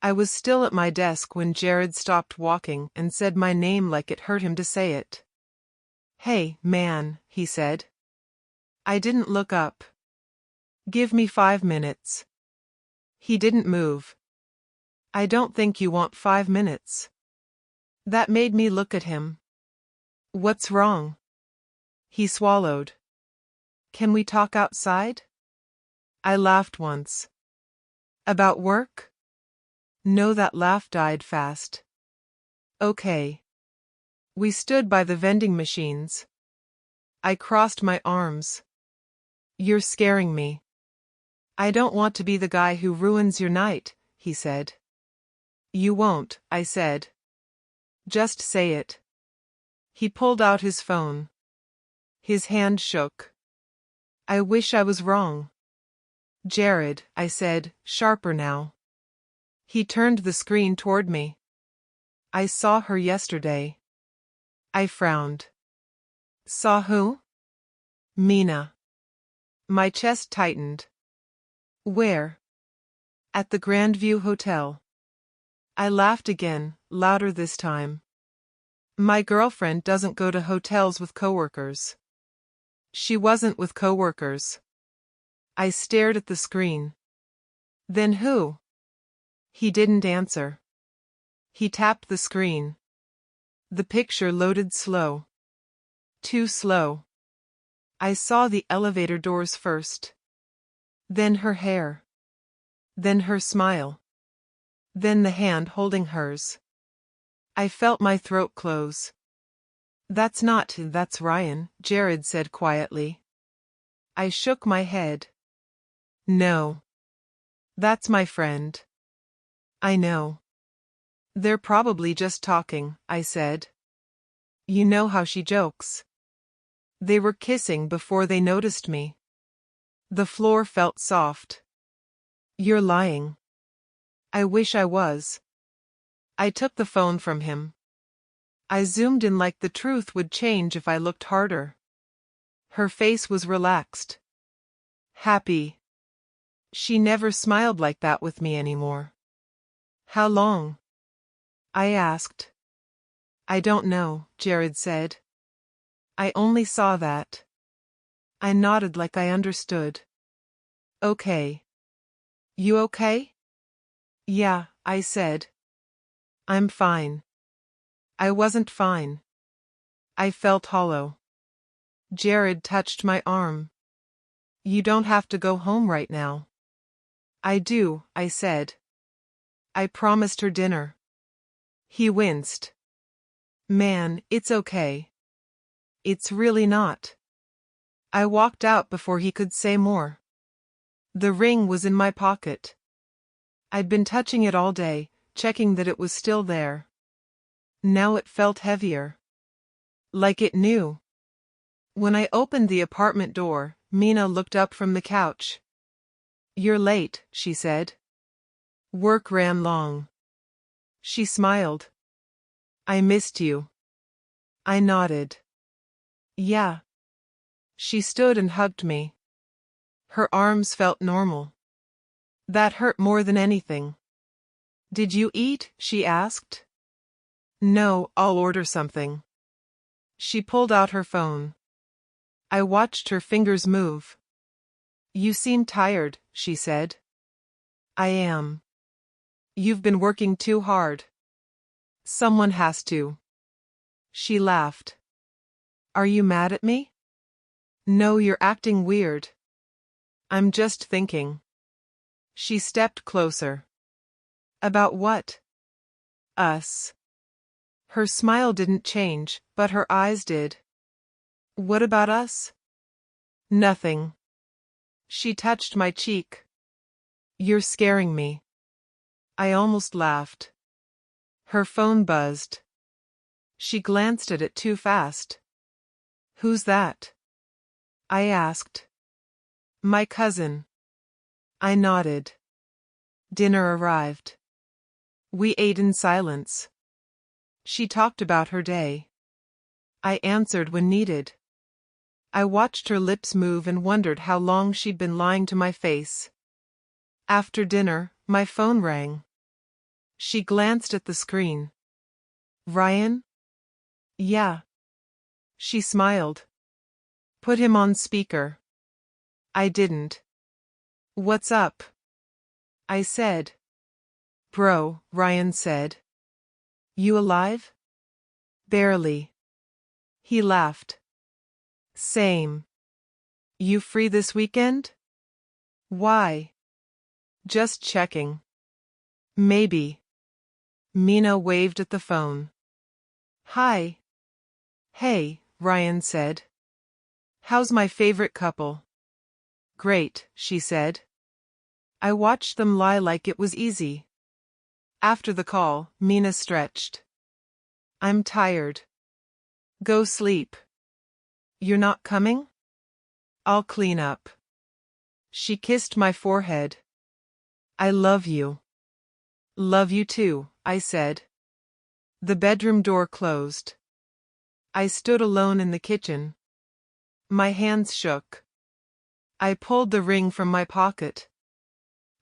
I was still at my desk when Jared stopped walking and said my name like it hurt him to say it. "Hey, man," he said. I didn't look up. "Give me 5 minutes." He didn't move. "I don't think you want 5 minutes." That made me look at him. "What's wrong?" He swallowed. "Can we talk outside?" I laughed once. "About work?" No, that laugh died fast. "Okay." We stood by the vending machines. I crossed my arms. "You're scaring me." "I don't want to be the guy who ruins your night," he said. "You won't," I said. "Just say it." He pulled out his phone. His hand shook. "I wish I was wrong." "Jared," I said, sharper now. He turned the screen toward me. "I saw her yesterday." I frowned. "Saw who?" "Mina." My chest tightened. "Where?" "At the Grandview Hotel." I laughed again, louder this time. "My girlfriend doesn't go to hotels with coworkers." "She wasn't with coworkers." I stared at the screen. "Then who?" He didn't answer. He tapped the screen. The picture loaded slow. Too slow. I saw the elevator doors first. Then her hair. Then her smile. Then the hand holding hers. I felt my throat close. That's Ryan," Jared said quietly. I shook my head. "No. That's my friend." "I know." "They're probably just talking," I said. "You know how she jokes." They were kissing before they noticed me. The floor felt soft. "You're lying." "I wish I was." I took the phone from him. I zoomed in like the truth would change if I looked harder. Her face was relaxed. Happy. She never smiled like that with me anymore. "How long?" I asked. "I don't know," Jared said. "I only saw that." I nodded like I understood. "Okay." "You okay?" "Yeah," I said. "I'm fine." I wasn't fine. I felt hollow. Jared touched my arm. "You don't have to go home right now." "I do," I said. "I promised her dinner." He winced. "Man, it's okay." "It's really not." I walked out before he could say more. The ring was in my pocket. I'd been touching it all day, checking that it was still there. Now it felt heavier. Like it knew. When I opened the apartment door, Mina looked up from the couch. "You're late," she said. "Work ran long." She smiled. "I missed you." I nodded. "Yeah." She stood and hugged me. Her arms felt normal. That hurt more than anything. "Did you eat?" she asked. "No, I'll order something." She pulled out her phone. I watched her fingers move. "You seem tired," she said. "I am." "You've been working too hard." "Someone has to." She laughed. "Are you mad at me?" "No, you're acting weird." "I'm just thinking." She stepped closer. "About what?" "Us." Her smile didn't change, but her eyes did. "What about us?" "Nothing." She touched my cheek. "You're scaring me." I almost laughed. Her phone buzzed. She glanced at it too fast. "Who's that?" I asked. "My cousin." I nodded. Dinner arrived. We ate in silence. She talked about her day. I answered when needed. I watched her lips move and wondered how long she'd been lying to my face. After dinner, my phone rang. She glanced at the screen. Ryan? Yeah. She smiled. Put him on speaker. I didn't. What's up? I said. Bro, Ryan said. You alive? Barely. He laughed. Same. You free this weekend? Why? Just checking. Maybe. Mina waved at the phone. Hi. Hey, Ryan said. How's my favorite couple? Great, she said. I watched them lie like it was easy. After the call, Mina stretched. I'm tired. Go sleep. You're not coming? I'll clean up. She kissed my forehead. I love you. Love you too, I said. The bedroom door closed. I stood alone in the kitchen. My hands shook. I pulled the ring from my pocket.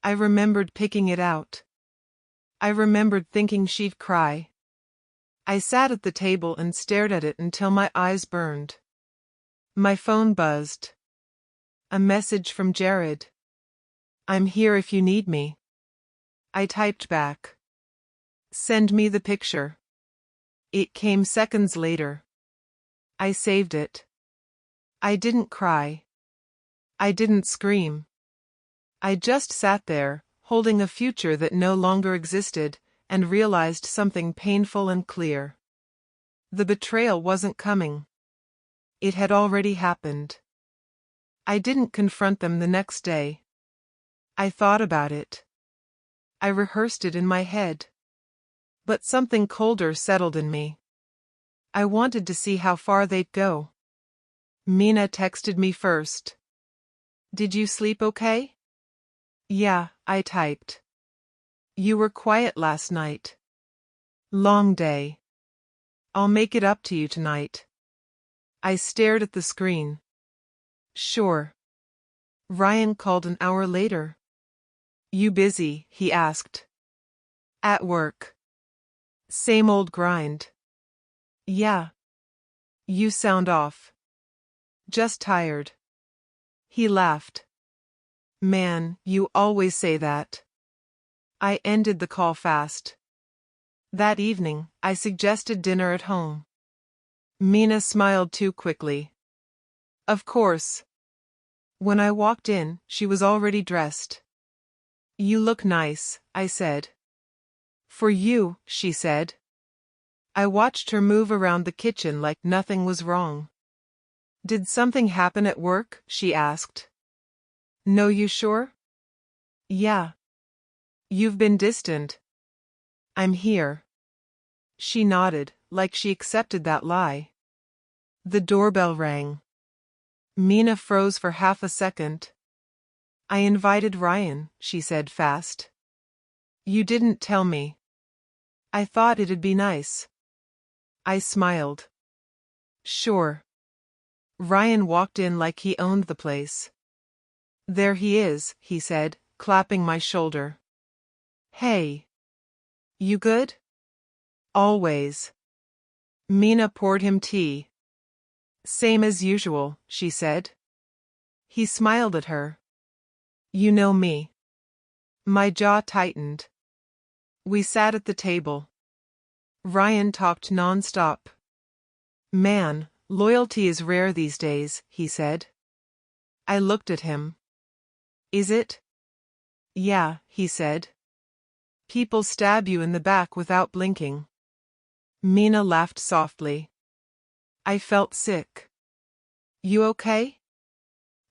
I remembered picking it out. I remembered thinking she'd cry. I sat at the table and stared at it until my eyes burned. My phone buzzed. A message from Jared. I'm here if you need me. I typed back. Send me the picture. It came seconds later. I saved it. I didn't cry. I didn't scream. I just sat there, holding a future that no longer existed, and realized something painful and clear. The betrayal wasn't coming. It had already happened. I didn't confront them the next day. I thought about it. I rehearsed it in my head. But something colder settled in me. I wanted to see how far they'd go. Mina texted me first. Did you sleep okay? Yeah, I typed. You were quiet last night. Long day. I'll make it up to you tonight. I stared at the screen. Sure. Ryan called an hour later. You busy? He asked. At work. Same old grind. Yeah. You sound off. Just tired. He laughed. Man, you always say that. I ended the call fast. That evening, I suggested dinner at home. Mina smiled too quickly. Of course. When I walked in, she was already dressed. You look nice, I said. For you, she said. I watched her move around the kitchen like nothing was wrong. Did something happen at work? She asked. No, you sure? Yeah. You've been distant. I'm here. She nodded, like she accepted that lie. The doorbell rang. Mina froze for half a second. I invited Ryan, she said fast. You didn't tell me. I thought it'd be nice. I smiled. Sure. Ryan walked in like he owned the place. There he is, he said, clapping my shoulder. Hey. You good? Always. Mina poured him tea. Same as usual, she said. He smiled at her. You know me. My jaw tightened. We sat at the table. Ryan talked nonstop. Man, loyalty is rare these days, he said. I looked at him. Is it? Yeah, he said. People stab you in the back without blinking. Mina laughed softly. I felt sick. You okay?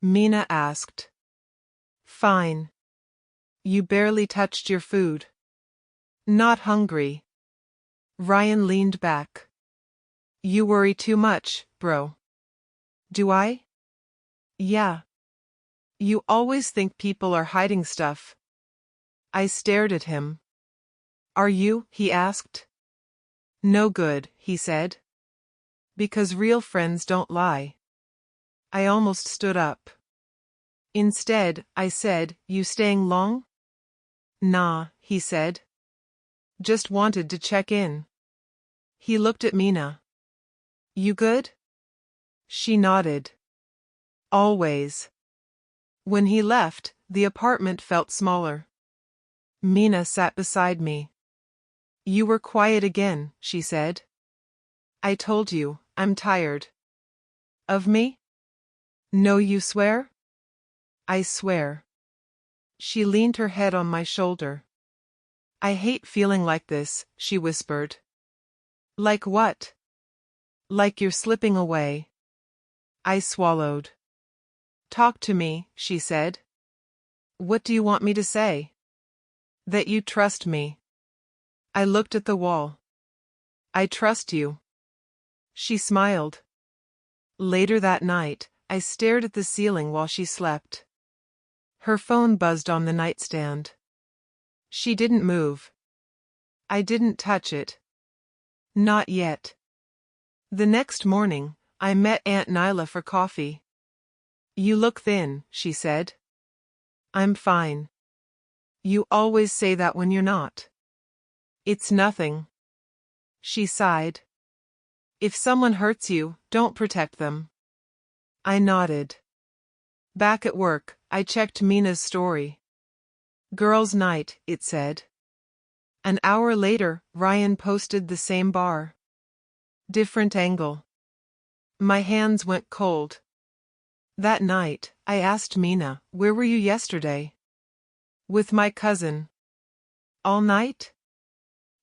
Mina asked. Fine. You barely touched your food. Not hungry. Ryan leaned back. You worry too much, bro. Do I? Yeah. You always think people are hiding stuff. I stared at him. Are you? He asked. No good, he said. Because real friends don't lie. I almost stood up. Instead, I said, you staying long? Nah, he said. Just wanted to check in. He looked at Mina. You good? She nodded. Always. When he left, the apartment felt smaller. Mina sat beside me. You were quiet again, she said. I told you, I'm tired. Of me? No, you swear? I swear. She leaned her head on my shoulder. I hate feeling like this, she whispered. Like what? Like you're slipping away. I swallowed. Talk to me, she said. What do you want me to say? That you trust me. I looked at the wall. I trust you. She smiled. Later that night, I stared at the ceiling while she slept. Her phone buzzed on the nightstand. She didn't move. I didn't touch it. Not yet. The next morning, I met Aunt Nyla for coffee. You look thin, she said. I'm fine. You always say that when you're not. It's nothing. She sighed. If someone hurts you, don't protect them. I nodded. Back at work, I checked Mina's story. Girls' night, it said. An hour later, Ryan posted the same bar. Different angle. My hands went cold. That night, I asked Mina, where were you yesterday? With my cousin. All night?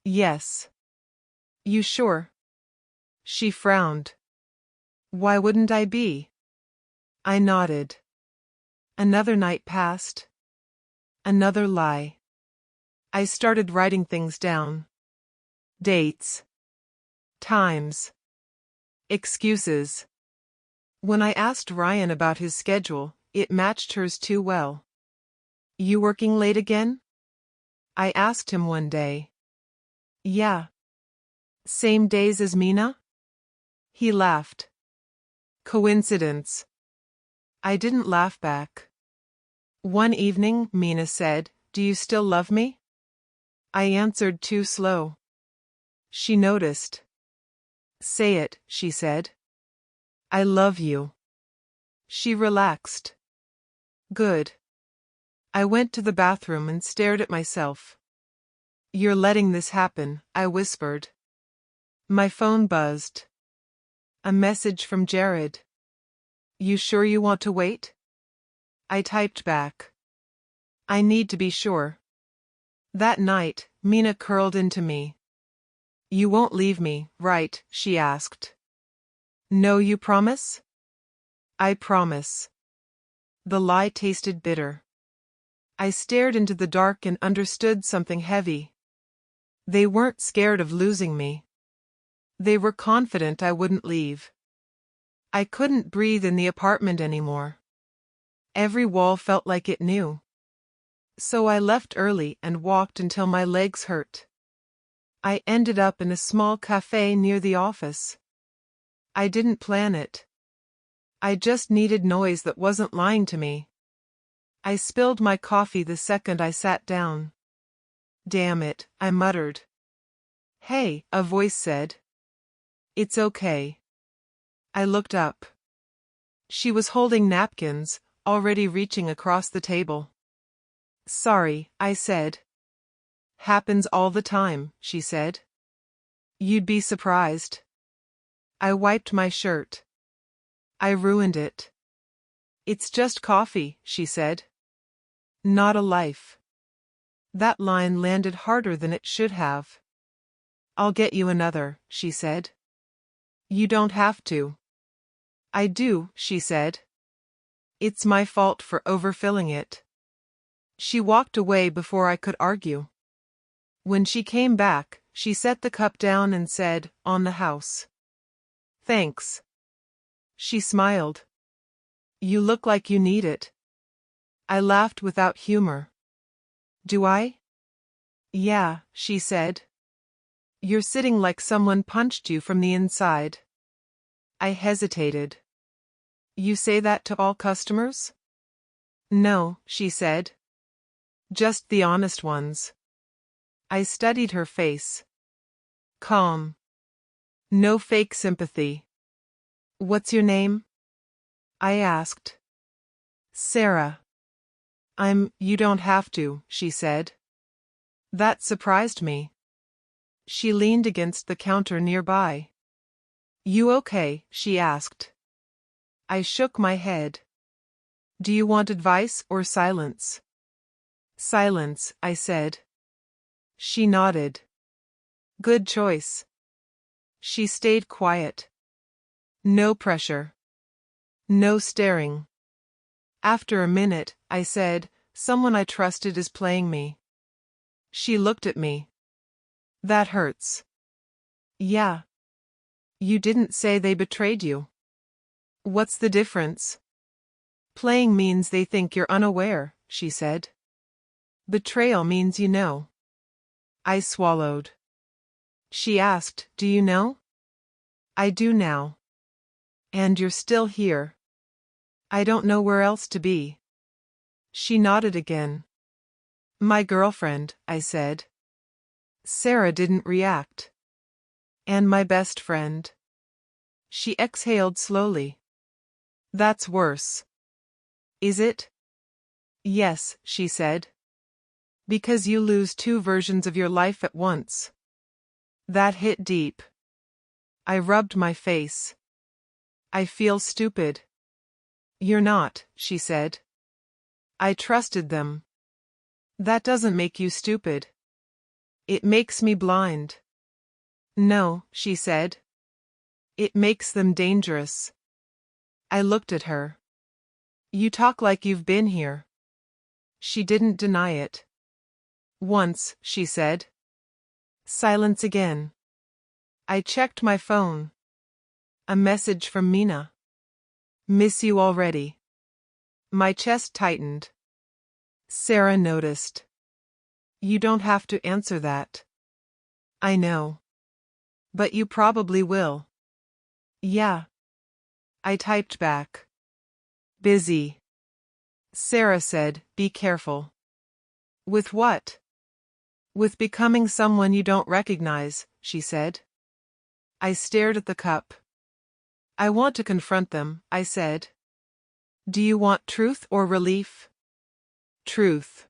Yes. You sure? She frowned. Why wouldn't I be? I nodded. Another night passed. Another lie. I started writing things down. Dates. Times. Excuses. When I asked Ryan about his schedule, it matched hers too well. You working late again? I asked him one day. Yeah. Same days as Mina? He laughed. Coincidence. I didn't laugh back. One evening, Mina said, Do you still love me? I answered too slow. She noticed. Say it, she said. I love you. She relaxed. Good. I went to the bathroom and stared at myself. You're letting this happen, I whispered. My phone buzzed. A message from Jared. You sure you want to wait? I typed back. I need to be sure. That night, Mina curled into me. You won't leave me, right? She asked. No, you promise? I promise. The lie tasted bitter. I stared into the dark and understood something heavy. They weren't scared of losing me. They were confident I wouldn't leave. I couldn't breathe in the apartment anymore. Every wall felt like it knew. So I left early and walked until my legs hurt. I ended up in a small café near the office. I didn't plan it. I just needed noise that wasn't lying to me. I spilled my coffee the second I sat down. Damn it, I muttered. Hey, a voice said. It's okay. I looked up. She was holding napkins, already reaching across the table. Sorry, I said. Happens all the time, she said. You'd be surprised. I wiped my shirt. I ruined it. It's just coffee, she said. Not a life. That line landed harder than it should have. I'll get you another, she said. You don't have to. I do, she said. It's my fault for overfilling it. She walked away before I could argue. When she came back, she set the cup down and said, On the house. Thanks. She smiled. You look like you need it. I laughed without humor. Do I? Yeah, she said. You're sitting like someone punched you from the inside. I hesitated. You say that to all customers? No, she said. Just the honest ones. I studied her face. Calm. No fake sympathy. What's your name? I asked. Sarah. You don't have to, she said. That surprised me. She leaned against the counter nearby. You okay? She asked. I shook my head. Do you want advice or silence? Silence, I said. She nodded. Good choice. She stayed quiet. No pressure. No staring. After a minute, I said, someone I trusted is playing me. She looked at me. That hurts. Yeah. You didn't say they betrayed you. What's the difference? Playing means they think you're unaware, she said. Betrayal means you know. I swallowed. She asked, do you know? I do now. And you're still here. I don't know where else to be. She nodded again. My girlfriend, I said. Sarah didn't react. And my best friend. She exhaled slowly. That's worse. Is it? Yes, she said. Because you lose two versions of your life at once. That hit deep. I rubbed my face. I feel stupid. You're not, she said. I trusted them. That doesn't make you stupid. It makes me blind. No, she said. It makes them dangerous. I looked at her. You talk like you've been here. She didn't deny it. Once, she said. Silence again. I checked my phone. A message from Mina. Miss you already. My chest tightened. Sarah noticed. You don't have to answer that. I know. But you probably will. Yeah. I typed back. Busy. Sarah said, be careful. With what? With becoming someone you don't recognize, she said. I stared at the cup. I want to confront them, I said. Do you want truth or relief? Truth.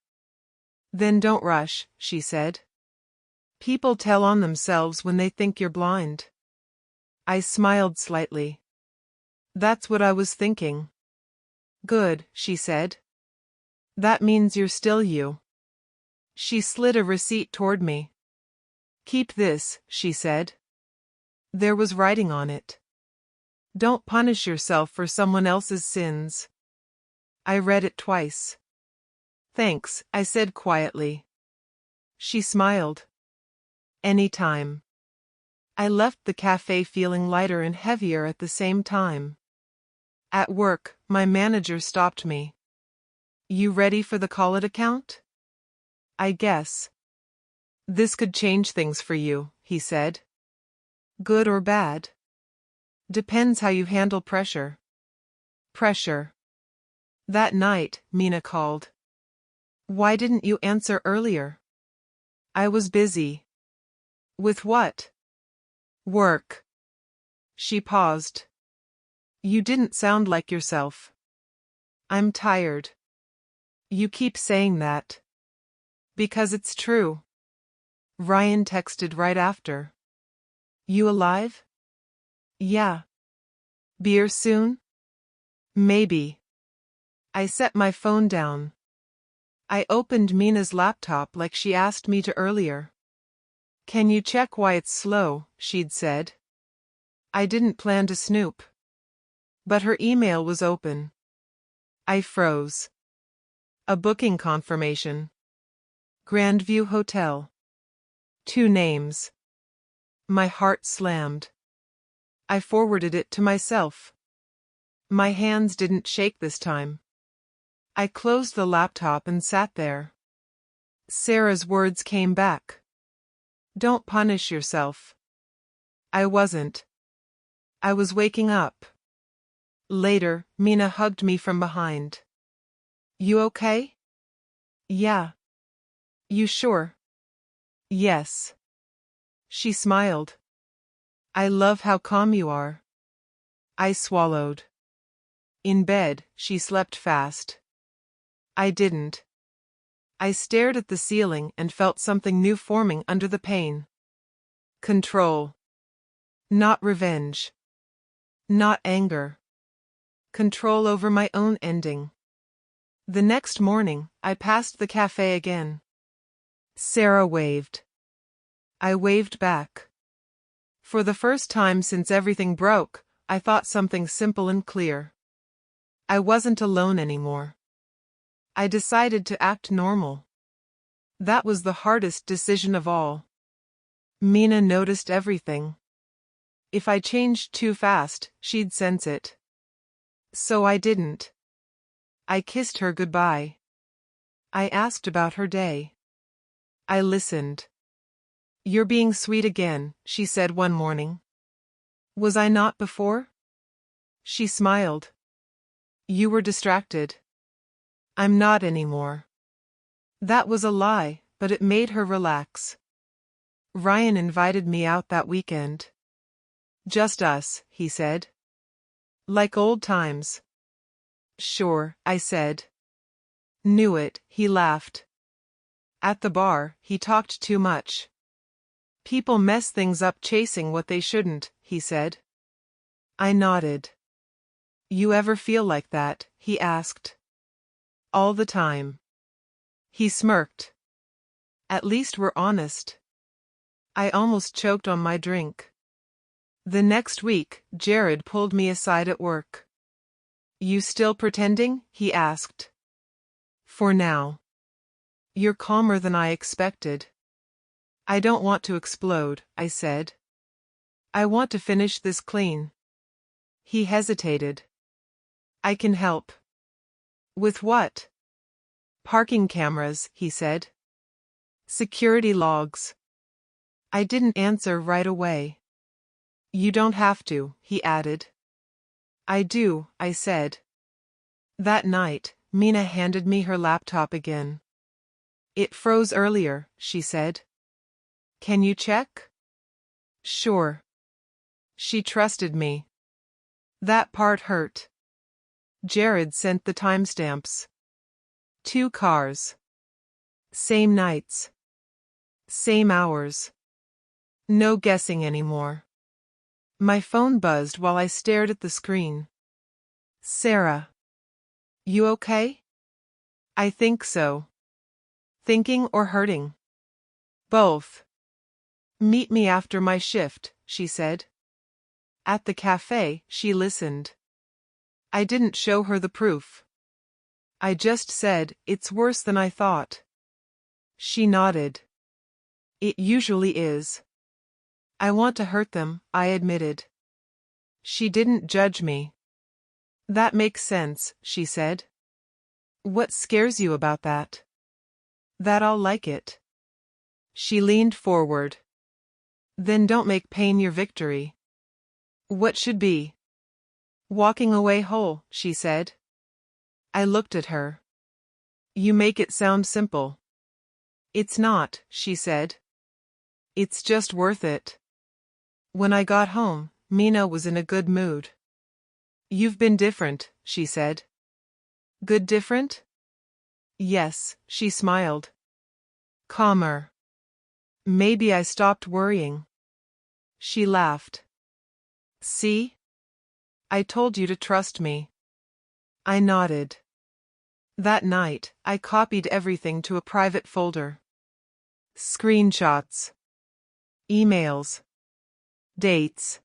Then don't rush, she said. People tell on themselves when they think you're blind. I smiled slightly. That's what I was thinking. Good, she said. That means you're still you. She slid a receipt toward me. Keep this, she said. There was writing on it. Don't punish yourself for someone else's sins. I read it twice. Thanks, I said quietly. She smiled. Anytime. I left the cafe feeling lighter and heavier at the same time. At work, my manager stopped me. You ready for the call it account? I guess. This could change things for you, he said. Good or bad? Depends how you handle pressure. Pressure. That night, Mina called. Why didn't you answer earlier? I was busy. With what? Work. She paused. You didn't sound like yourself. I'm tired. You keep saying that. Because it's true. Ryan texted right after. You alive? Yeah. Beer soon? Maybe. I set my phone down. I opened Mina's laptop like she asked me to earlier. Can you check why it's slow, she'd said. I didn't plan to snoop. But her email was open. I froze. A booking confirmation. Grandview Hotel. 2 names. My heart slammed. I forwarded it to myself. My hands didn't shake this time. I closed the laptop and sat there. Sarah's words came back. Don't punish yourself. I wasn't. I was waking up. Later, Mina hugged me from behind. You okay? Yeah. You sure? Yes. She smiled. I love how calm you are. I swallowed. In bed, she slept fast. I didn't. I stared at the ceiling and felt something new forming under the pain. Control. Not revenge. Not anger. Control over my own ending. The next morning, I passed the café again. Sarah waved. I waved back. For the first time since everything broke, I thought something simple and clear. I wasn't alone anymore. I decided to act normal. That was the hardest decision of all. Mina noticed everything. If I changed too fast, she'd sense it. So I didn't. I kissed her goodbye. I asked about her day. I listened. You're being sweet again, she said one morning. Was I not before? She smiled. You were distracted. I'm not anymore. That was a lie, but it made her relax. Ryan invited me out that weekend. Just us, he said. Like old times. Sure, I said. Knew it, he laughed. At the bar, he talked too much. People mess things up chasing what they shouldn't, he said. I nodded. You ever feel like that? He asked. All the time. He smirked. At least we're honest. I almost choked on my drink. The next week, Jared pulled me aside at work. You still pretending? He asked. For now. You're calmer than I expected. I don't want to explode, I said. I want to finish this clean. He hesitated. I can help. With what? Parking cameras, he said. Security logs. I didn't answer right away. You don't have to, he added. I do, I said. That night, Mina handed me her laptop again. It froze earlier, she said. Can you check? Sure. She trusted me. That part hurt. Jared sent the timestamps. 2 cars. Same nights. Same hours. No guessing anymore. My phone buzzed while I stared at the screen. Sarah. You okay? I think so. Thinking or hurting? Both. Meet me after my shift, she said. At the cafe, she listened. I didn't show her the proof. I just said, it's worse than I thought. She nodded. It usually is. I want to hurt them, I admitted. She didn't judge me. That makes sense, she said. What scares you about that? That I'll like it. She leaned forward. Then don't make pain your victory. What should be? Walking away whole, she said. I looked at her. You make it sound simple. It's not, she said. It's just worth it. When I got home, Mina was in a good mood. You've been different, she said. Good different? Yes, she smiled. Calmer. Maybe I stopped worrying. She laughed. See? I told you to trust me. I nodded. That night, I copied everything to a private folder. Screenshots. Emails. Dates.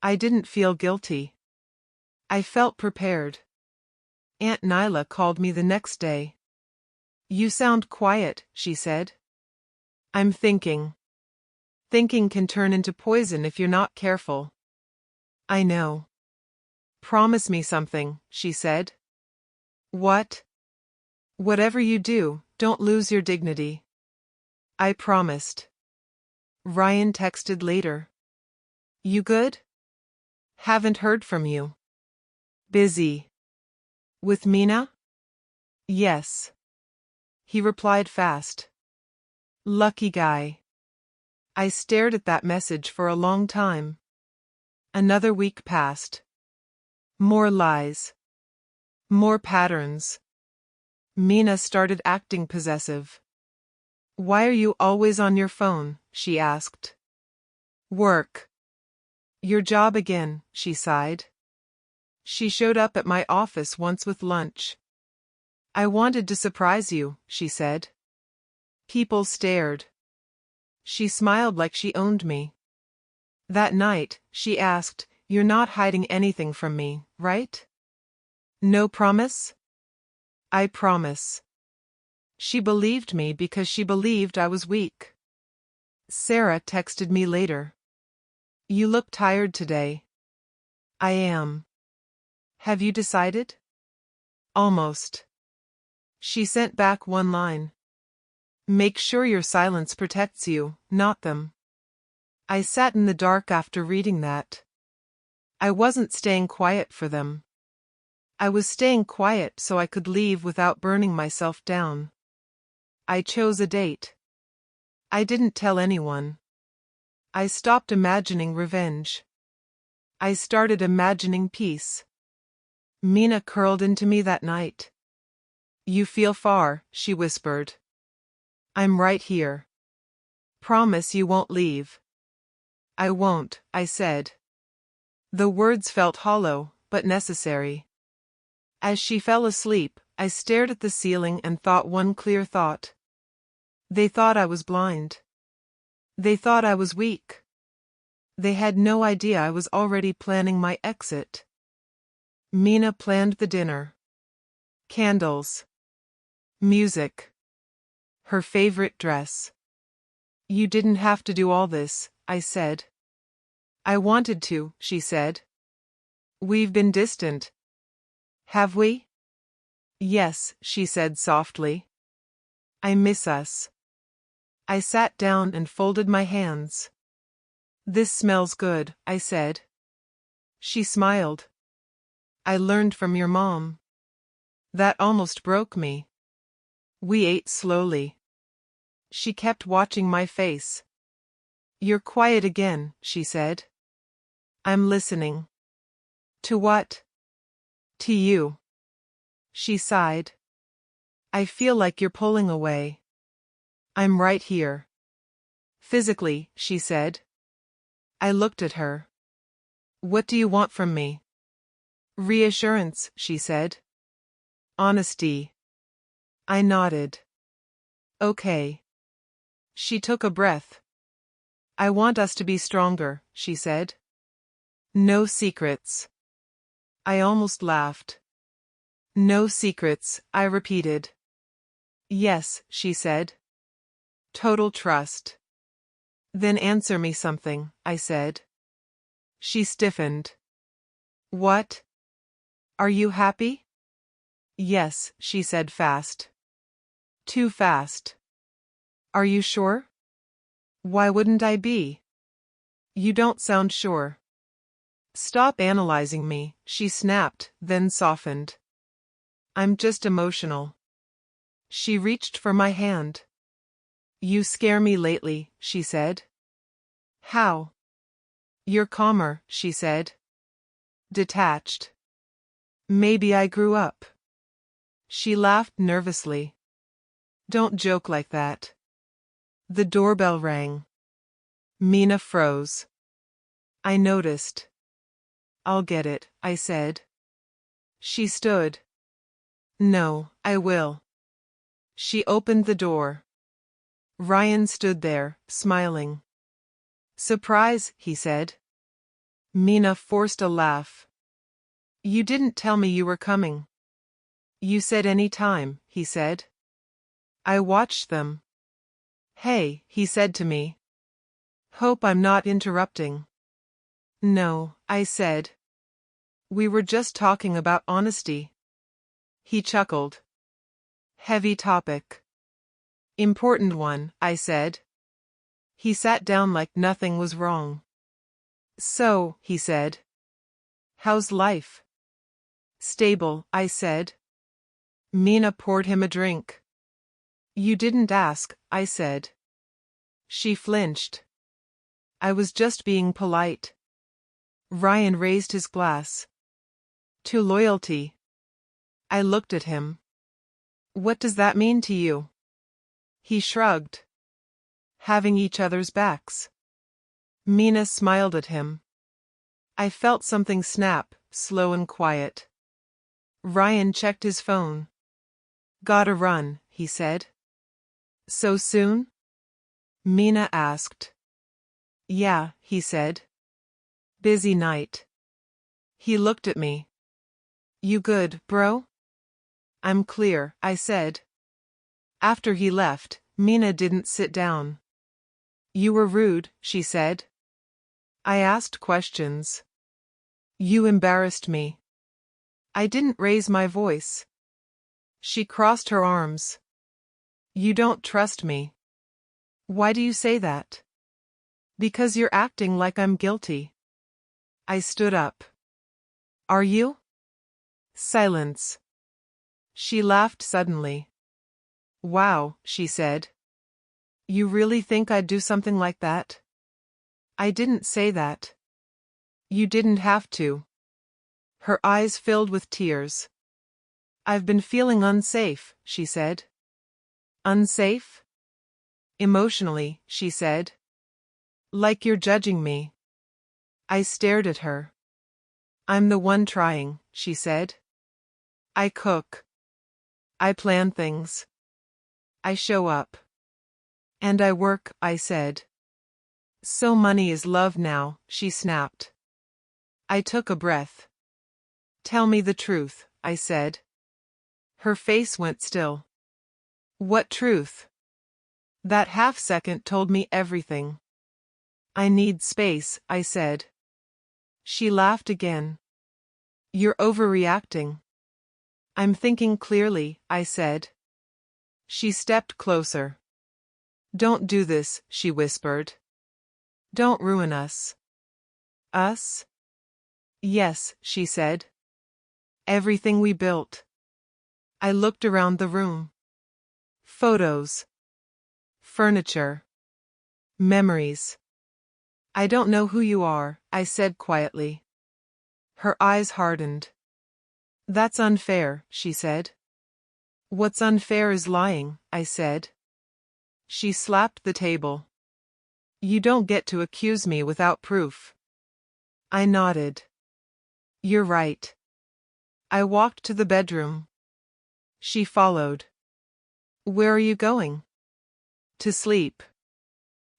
I didn't feel guilty. I felt prepared. Aunt Nyla called me the next day. You sound quiet, she said. I'm thinking. Thinking can turn into poison if you're not careful. I know. Promise me something, she said. What? Whatever you do, don't lose your dignity. I promised. Ryan texted later. You good? Haven't heard from you. Busy. With Mina? Yes. He replied fast. Lucky guy. I stared at that message for a long time. Another week passed. More lies. More patterns. Mina started acting possessive. Why are you always on your phone? She asked. Work. Your job again, she sighed. She showed up at my office once with lunch. I wanted to surprise you, she said. People stared. She smiled like she owned me. That night, she asked, "You're not hiding anything from me, right?" No promise? I promise. She believed me because she believed I was weak. Sarah texted me later. You look tired today. I am. Have you decided? Almost. She sent back one line. Make sure your silence protects you, not them. I sat in the dark after reading that. I wasn't staying quiet for them. I was staying quiet so I could leave without burning myself down. I chose a date. I didn't tell anyone. I stopped imagining revenge. I started imagining peace. Mina curled into me that night. You feel far, she whispered. I'm right here. Promise you won't leave. I won't, I said. The words felt hollow, but necessary. As she fell asleep, I stared at the ceiling and thought one clear thought. They thought I was blind. They thought I was weak. They had no idea I was already planning my exit. Mina planned the dinner. Candles. Music. Her favorite dress. You didn't have to do all this, I said. I wanted to, she said. We've been distant. Have we? Yes, she said softly. I miss us. I sat down and folded my hands. This smells good, I said. She smiled. I learned from your mom. That almost broke me. We ate slowly. She kept watching my face. You're quiet again, she said. I'm listening. To what? To you. She sighed. I feel like you're pulling away. I'm right here. Physically, she said. I looked at her. What do you want from me? Reassurance, she said. Honesty. I nodded. Okay. She took a breath. I want us to be stronger, she said. No secrets. I almost laughed. No secrets, I repeated. Yes, she said. Total trust. Then answer me something, I said. She stiffened. What? Are you happy? Yes, she said fast. Too fast. Are you sure? Why wouldn't I be? You don't sound sure. Stop analyzing me, she snapped, then softened. I'm just emotional. She reached for my hand. You scare me lately, she said. How? You're calmer, she said. Detached. Maybe I grew up. She laughed nervously. Don't joke like that. The doorbell rang. Mina froze. I noticed. I'll get it, I said. She stood. No, I will. She opened the door. Ryan stood there, smiling. Surprise, he said. Mina forced a laugh. You didn't tell me you were coming. You said any time, he said. I watched them. Hey, he said to me. Hope I'm not interrupting. No, I said. We were just talking about honesty. He chuckled. Heavy topic. Important one, I said. He sat down like nothing was wrong. So, he said. How's life? Stable, I said. Mina poured him a drink. You didn't ask, I said. She flinched. I was just being polite. Ryan raised his glass. To loyalty. I looked at him. What does that mean to you? He shrugged. Having each other's backs. Mina smiled at him. I felt something snap, slow and quiet. Ryan checked his phone. Gotta run, he said. So soon? Mina asked. Yeah, he said. Busy night. He looked at me. You good, bro? I'm clear, I said. After he left, Mina didn't sit down. You were rude, she said. I asked questions. You embarrassed me. I didn't raise my voice. She crossed her arms. You don't trust me. Why do you say that? Because you're acting like I'm guilty. I stood up. Are you? Silence. She laughed suddenly. Wow, she said. You really think I'd do something like that? I didn't say that. You didn't have to. Her eyes filled with tears. I've been feeling unsafe, she said. Unsafe? Emotionally, she said. Like you're judging me. I stared at her. I'm the one trying, she said. I cook. I plan things. I show up. And I work, I said. So money is love now, she snapped. I took a breath. Tell me the truth, I said. Her face went still. What truth? That half-second told me everything. I need space, I said. She laughed again. You're overreacting. I'm thinking clearly, I said. She stepped closer. Don't do this, she whispered. Don't ruin us. Us? Yes, she said. Everything we built. I looked around the room. Photos. Furniture. Memories. I don't know who you are, I said quietly. Her eyes hardened. That's unfair, she said. What's unfair is lying, I said. She slapped the table. You don't get to accuse me without proof. I nodded. You're right. I walked to the bedroom. She followed. Where are you going? To sleep.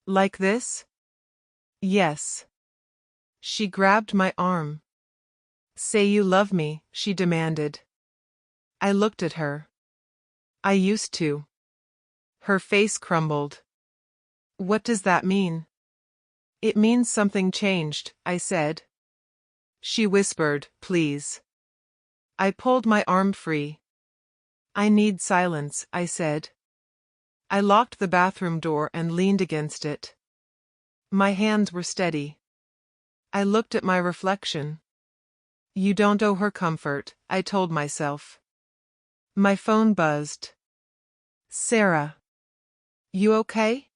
Like this? Yes. She grabbed my arm. Say you love me, she demanded. I looked at her. I used to. Her face crumbled. What does that mean? It means something changed, I said. She whispered, please. I pulled my arm free. I need silence, I said. I locked the bathroom door and leaned against it. My hands were steady. I looked at my reflection. You don't owe her comfort, I told myself. My phone buzzed. Sarah. You okay?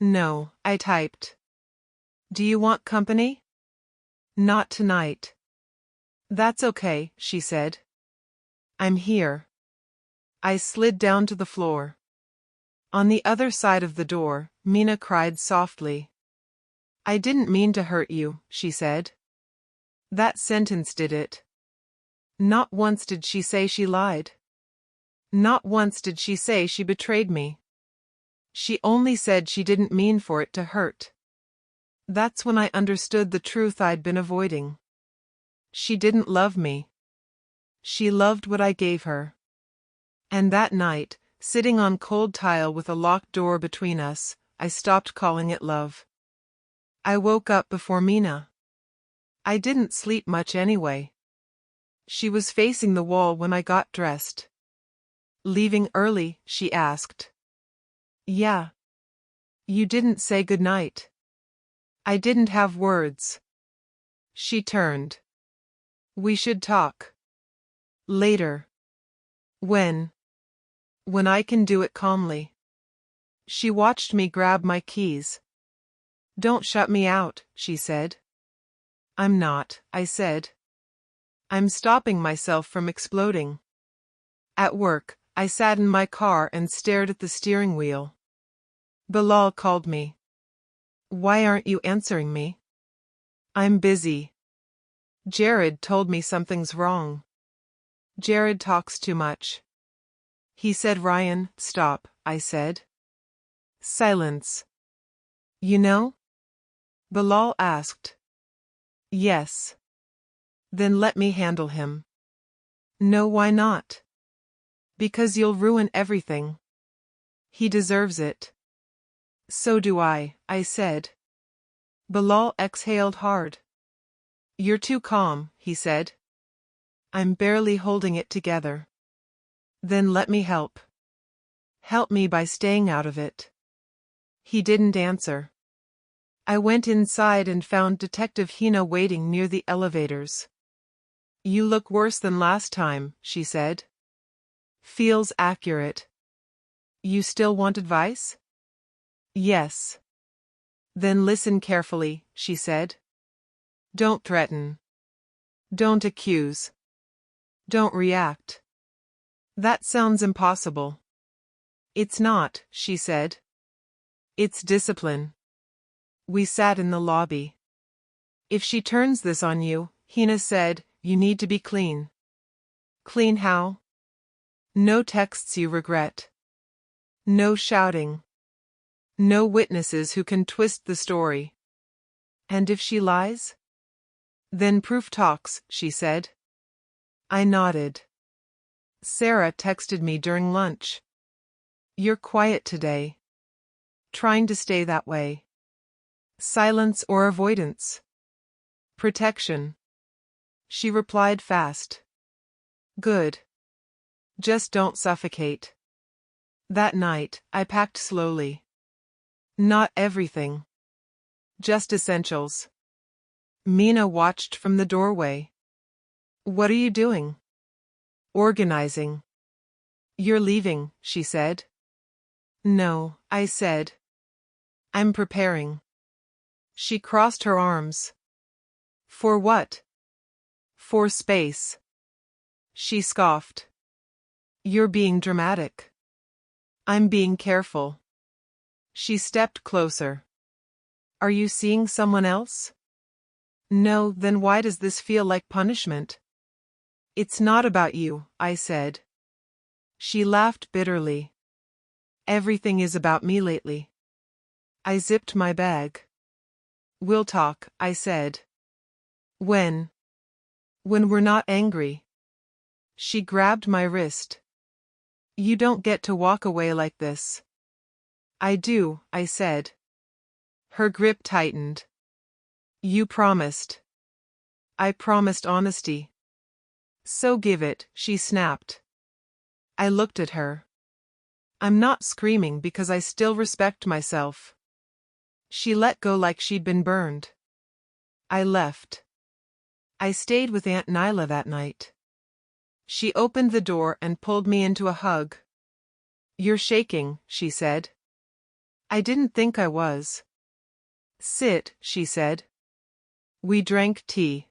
No, I typed. Do you want company? Not tonight. That's okay, she said. I'm here. I slid down to the floor. On the other side of the door, Mina cried softly. I didn't mean to hurt you, she said. That sentence did it. Not once did she say she lied. Not once did she say she betrayed me. She only said she didn't mean for it to hurt. That's when I understood the truth I'd been avoiding. She didn't love me. She loved what I gave her. And that night, sitting on cold tile with a locked door between us, I stopped calling it love. I woke up before Mina. I didn't sleep much anyway. She was facing the wall when I got dressed. Leaving early, she asked. Yeah. You didn't say goodnight. I didn't have words. She turned. We should talk. Later. When? When I can do it calmly. She watched me grab my keys. Don't shut me out, she said. I'm not, I said. I'm stopping myself from exploding. At work, I sat in my car and stared at the steering wheel. Bilal called me. Why aren't you answering me? I'm busy. Jared told me something's wrong. Jared talks too much. He said, Ryan, stop, I said. Silence. You know? Bilal asked. Yes. Then let me handle him. No, why not? Because you'll ruin everything. He deserves it. So do I said. Bilal exhaled hard. You're too calm, he said. I'm barely holding it together. Then let me help. Help me by staying out of it. He didn't answer. I went inside and found Detective Hina waiting near the elevators. You look worse than last time, she said. Feels accurate. You still want advice? Yes. Then listen carefully, she said. Don't threaten. Don't accuse. Don't react. That sounds impossible. It's not, she said. It's discipline. We sat in the lobby. If she turns this on you, Hina said, you need to be clean. Clean how? No texts you regret. No shouting. No witnesses who can twist the story. And if she lies? Then proof talks, she said. I nodded. Sarah texted me during lunch. You're quiet today. Trying to stay that way. Silence or avoidance? Protection. She replied fast. Good. Just don't suffocate. That night, I packed slowly. Not everything. Just essentials. Mina watched from the doorway. What are you doing? Organizing. You're leaving, she said. No, I said. I'm preparing. She crossed her arms. For what? For space. She scoffed. You're being dramatic. I'm being careful. She stepped closer. Are you seeing someone else? No, then why does this feel like punishment? It's not about you, I said. She laughed bitterly. Everything is about me lately. I zipped my bag. We'll talk, I said. When? When we're not angry. She grabbed my wrist. You don't get to walk away like this. I do, I said. Her grip tightened. You promised. I promised honesty. So give it, she snapped. I looked at her. I'm not screaming because I still respect myself. She let go like she'd been burned. I left. I stayed with Aunt Nyla that night. She opened the door and pulled me into a hug. You're shaking, she said. I didn't think I was. Sit, she said. We drank tea.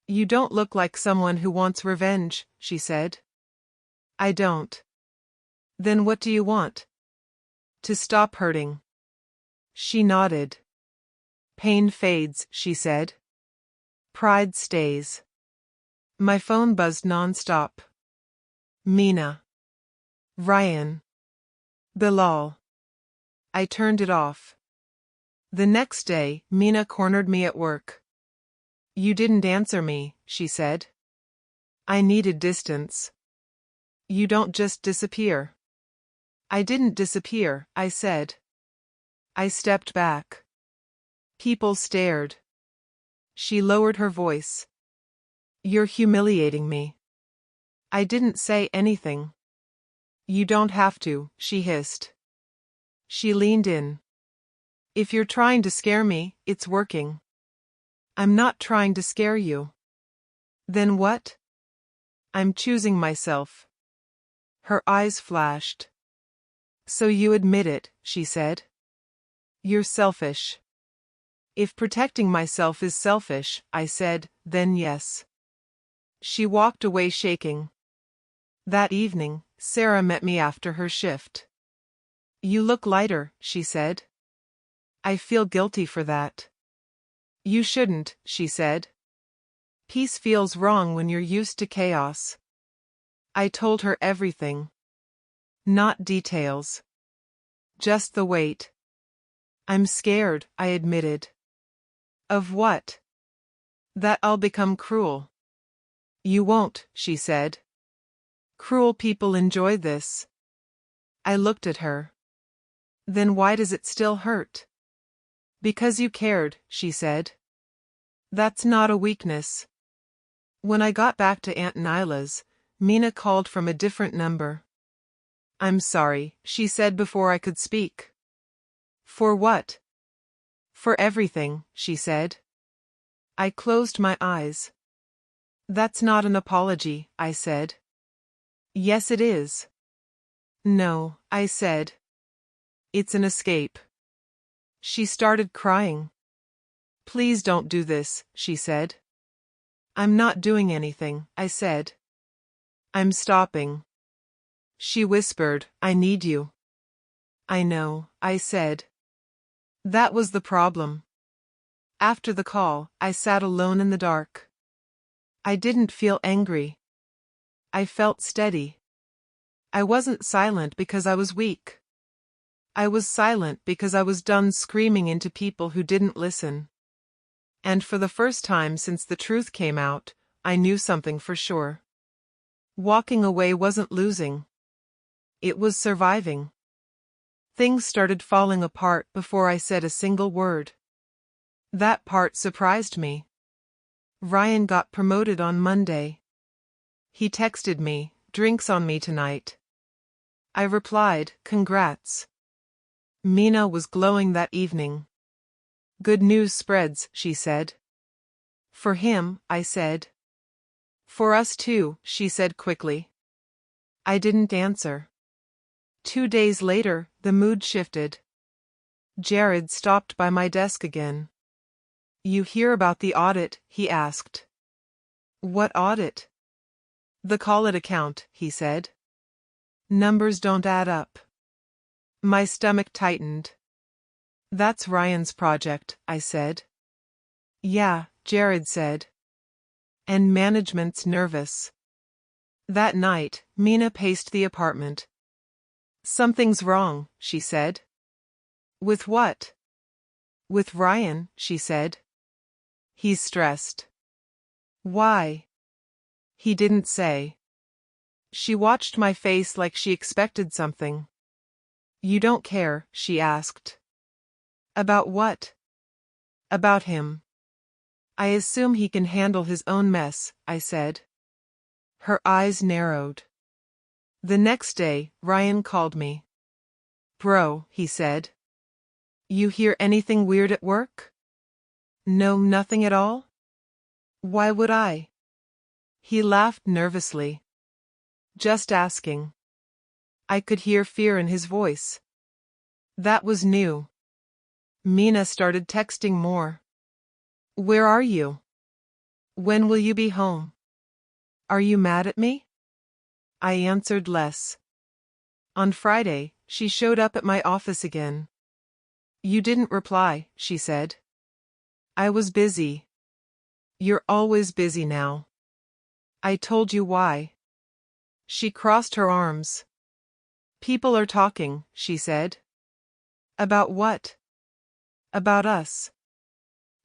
You don't look like someone who wants revenge, she said. I don't. Then what do you want? To stop hurting. She nodded. Pain fades, she said. Pride stays. My phone buzzed non-stop. Mina. Ryan. Bilal. I turned it off. The next day, Mina cornered me at work. You didn't answer me, she said. I needed distance. You don't just disappear. I didn't disappear, I said. I stepped back. People stared. She lowered her voice. You're humiliating me. I didn't say anything. You don't have to, she hissed. She leaned in. If you're trying to scare me, it's working. I'm not trying to scare you. Then what? I'm choosing myself. Her eyes flashed. So you admit it, she said. You're selfish. If protecting myself is selfish, I said, then yes. She walked away shaking. That evening, Sarah met me after her shift. You look lighter, she said. I feel guilty for that. You shouldn't, she said. Peace feels wrong when you're used to chaos. I told her everything. Not details. Just the weight. I'm scared, I admitted. Of what? That I'll become cruel. You won't, she said. Cruel people enjoy this. I looked at her. Then why does it still hurt? Because you cared, she said. That's not a weakness. When I got back to Aunt Nyla's, Mina called from a different number. I'm sorry, she said before I could speak. For what? For everything, she said. I closed my eyes. That's not an apology, I said. Yes, it is. No, I said. It's an escape. She started crying. Please don't do this, she said. I'm not doing anything, I said. I'm stopping. She whispered, I need you. I know, I said. That was the problem. After the call, I sat alone in the dark. I didn't feel angry. I felt steady. I wasn't silent because I was weak. I was silent because I was done screaming into people who didn't listen. And for the first time since the truth came out, I knew something for sure. Walking away wasn't losing. It was surviving. Things started falling apart before I said a single word. That part surprised me. Ryan got promoted on Monday. He texted me, drinks on me tonight. I replied, congrats. Mina was glowing that evening. Good news spreads, she said. For him, I said. For us too, she said quickly. I didn't answer. 2 days later, the mood shifted. Jared stopped by my desk again. You hear about the audit, he asked. What audit? The Call It account, he said. Numbers don't add up. My stomach tightened. That's Ryan's project, I said. Yeah, Jared said. And management's nervous. That night, Mina paced the apartment. Something's wrong, she said. With what? With Ryan, she said. He's stressed. Why? He didn't say. She watched my face like she expected something. You don't care, she asked. About what? About him. I assume he can handle his own mess, I said. Her eyes narrowed. The next day, Ryan called me. Bro, he said. You hear anything weird at work? No, nothing at all? Why would I? He laughed nervously. Just asking. I could hear fear in his voice. That was new. Mina started texting more. Where are you? When will you be home? Are you mad at me? I answered less. On Friday, she showed up at my office again. You didn't reply, she said. I was busy. You're always busy now. I told you why. She crossed her arms. People are talking, she said. About what? About us.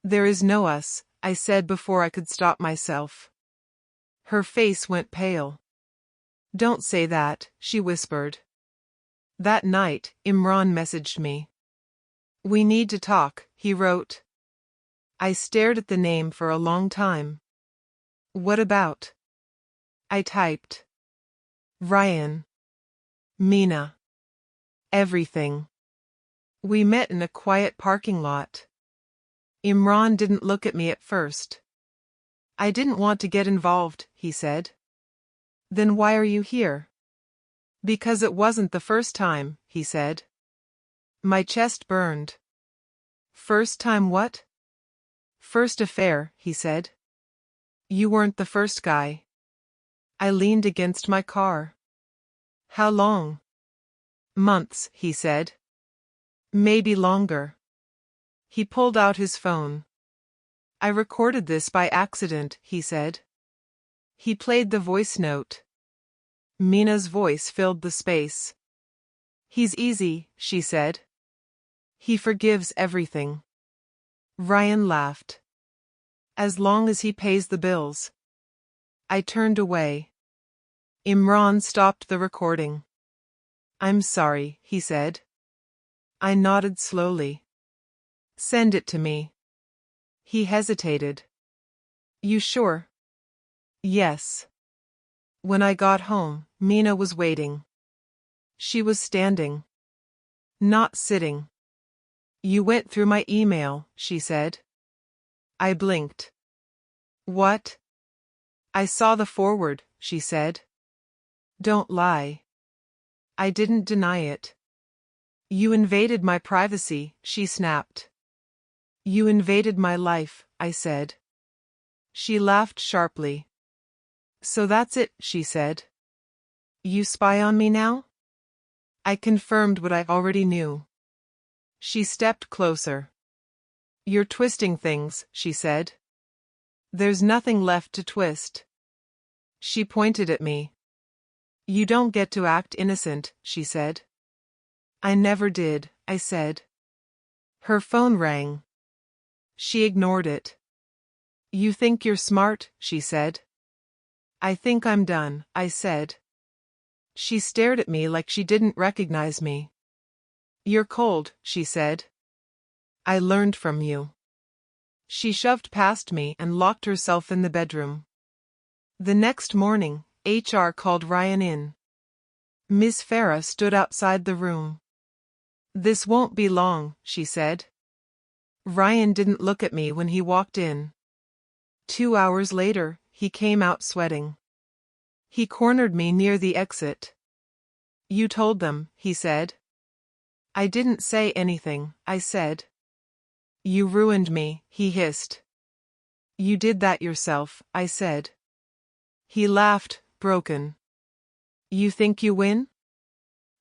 There is no us, I said before I could stop myself. Her face went pale. Don't say that, she whispered. That night, Imran messaged me. We need to talk, he wrote. I stared at the name for a long time. What about? I typed. Ryan. Mina. Everything. We met in a quiet parking lot. Imran didn't look at me at first. I didn't want to get involved, he said. Then why are you here? Because it wasn't the first time, he said. My chest burned. First time what? First affair, he said. You weren't the first guy. I leaned against my car. How long? Months, he said. Maybe longer. He pulled out his phone. I recorded this by accident, he said. He played the voice note. Mina's voice filled the space. He's easy, she said. He forgives everything. Ryan laughed. As long as he pays the bills. I turned away. Imran stopped the recording. I'm sorry, he said. I nodded slowly. Send it to me. He hesitated. You sure? Yes. When I got home, Mina was waiting. She was standing. Not sitting. You went through my email, she said. I blinked. What? I saw the forward, she said. Don't lie. I didn't deny it. You invaded my privacy, she snapped. You invaded my life, I said. She laughed sharply. So that's it, she said. You spy on me now? I confirmed what I already knew. She stepped closer. You're twisting things, she said. There's nothing left to twist. She pointed at me. You don't get to act innocent, she said. I never did, I said. Her phone rang. She ignored it. You think you're smart, she said. I think I'm done, I said. She stared at me like she didn't recognize me. You're cold, she said. I learned from you. She shoved past me and locked herself in the bedroom. The next morning, HR called Ryan in. Miss Farah stood outside the room. This won't be long, she said. Ryan didn't look at me when he walked in. 2 hours later, he came out sweating. He cornered me near the exit. You told them, he said. I didn't say anything, I said. You ruined me, he hissed. You did that yourself, I said. He laughed, broken. You think you win?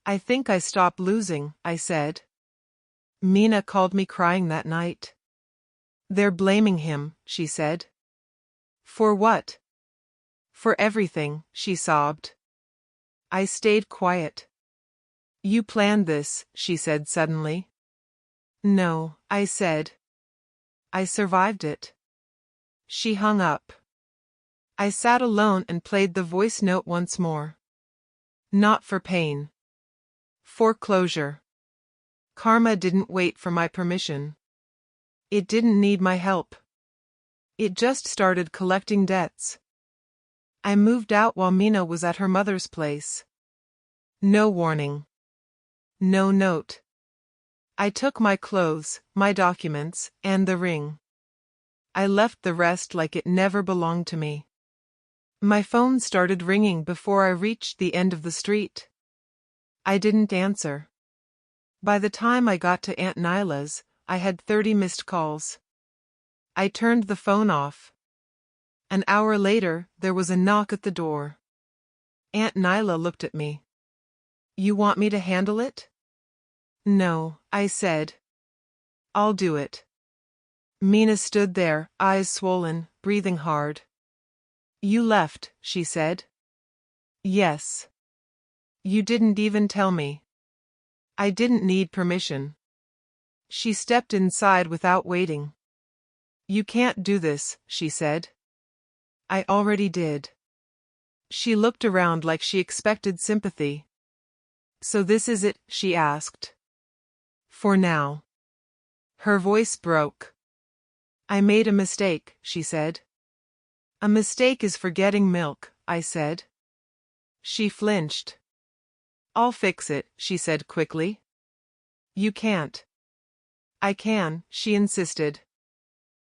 I think I stopped losing, I said. Mina called me crying that night. They're blaming him, she said. For what? For everything, she sobbed. I stayed quiet. You planned this, she said suddenly. No, I said. I survived it. She hung up. I sat alone and played the voice note once more. Not for pain. For closure. Karma didn't wait for my permission. It didn't need my help. It just started collecting debts. I moved out while Mina was at her mother's place. No warning. No note. I took my clothes, my documents, and the ring. I left the rest like it never belonged to me. My phone started ringing before I reached the end of the street. I didn't answer. By the time I got to Aunt Nyla's, I had 30 missed calls. I turned the phone off. An hour later, there was a knock at the door. Aunt Nyla looked at me. You want me to handle it? No, I said. I'll do it. Mina stood there, eyes swollen, breathing hard. You left, she said. Yes. You didn't even tell me. I didn't need permission. She stepped inside without waiting. You can't do this, she said. I already did. She looked around like she expected sympathy. So this is it, she asked. For now. Her voice broke. I made a mistake, she said. A mistake is forgetting milk, I said. She flinched. I'll fix it, she said quickly. You can't. I can, she insisted.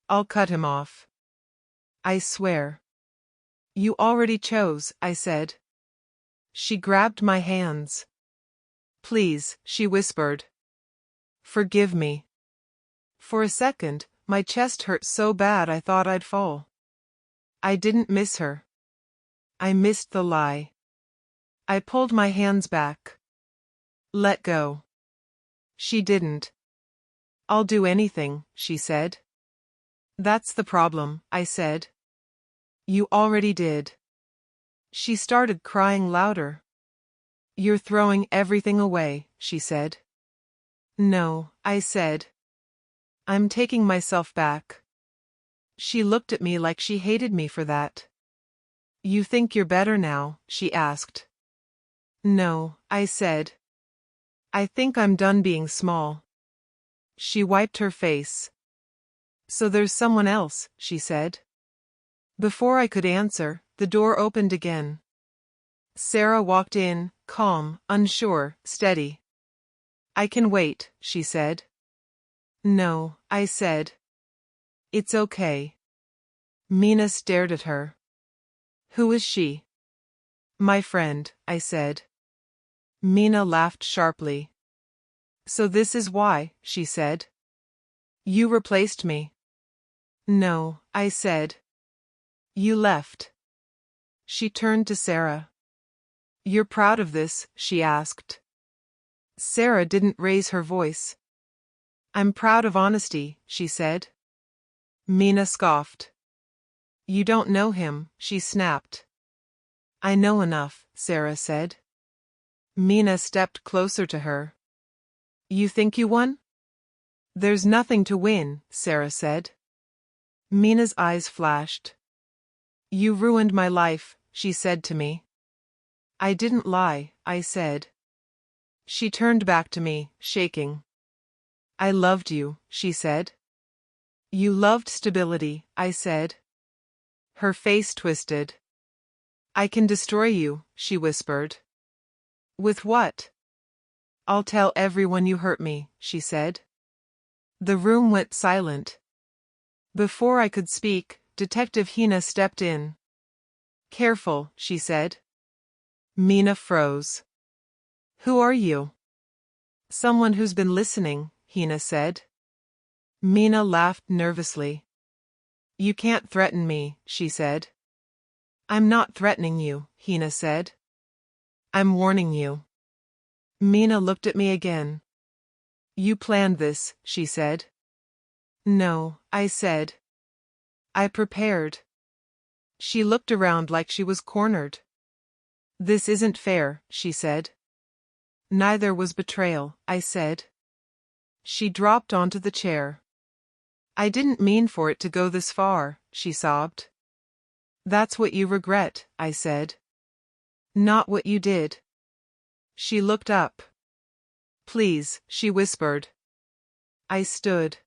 I'll cut him off. I swear. You already chose, I said. She grabbed my hands. Please, she whispered. Forgive me. For a second, my chest hurt so bad I thought I'd fall. I didn't miss her. I missed the lie. I pulled my hands back. Let go. She didn't. I'll do anything, she said. That's the problem, I said. You already did. She started crying louder. You're throwing everything away, she said. No, I said. I'm taking myself back. She looked at me like she hated me for that. You think you're better now? She asked. No, I said. I think I'm done being small. She wiped her face. So there's someone else, she said. Before I could answer, the door opened again. Sarah walked in, calm, unsure, steady. I can wait, she said. No, I said. It's okay. Mina stared at her. Who is she? My friend, I said. Mina laughed sharply. So this is why, she said. You replaced me. No, I said. You left. She turned to Sarah. You're proud of this? She asked. Sarah didn't raise her voice. I'm proud of honesty, she said. Mina scoffed. You don't know him, she snapped. I know enough, Sarah said. Mina stepped closer to her. You think you won? There's nothing to win, Sarah said. Mina's eyes flashed. You ruined my life, she said to me. I didn't lie, I said. She turned back to me, shaking. I loved you, she said. You loved stability, I said. Her face twisted. I can destroy you, she whispered. With what? I'll tell everyone you hurt me, she said. The room went silent. Before I could speak, Detective Hina stepped in. Careful, she said. Mina froze. Who are you? Someone who's been listening, Hina said. Mina laughed nervously. You can't threaten me, she said. I'm not threatening you, Hina said. I'm warning you. Mina looked at me again. You planned this, she said. No, I said. I prepared. She looked around like she was cornered. This isn't fair, she said. Neither was betrayal, I said. She dropped onto the chair. I didn't mean for it to go this far, she sobbed. That's what you regret, I said. Not what you did. She looked up. Please, she whispered. I stood.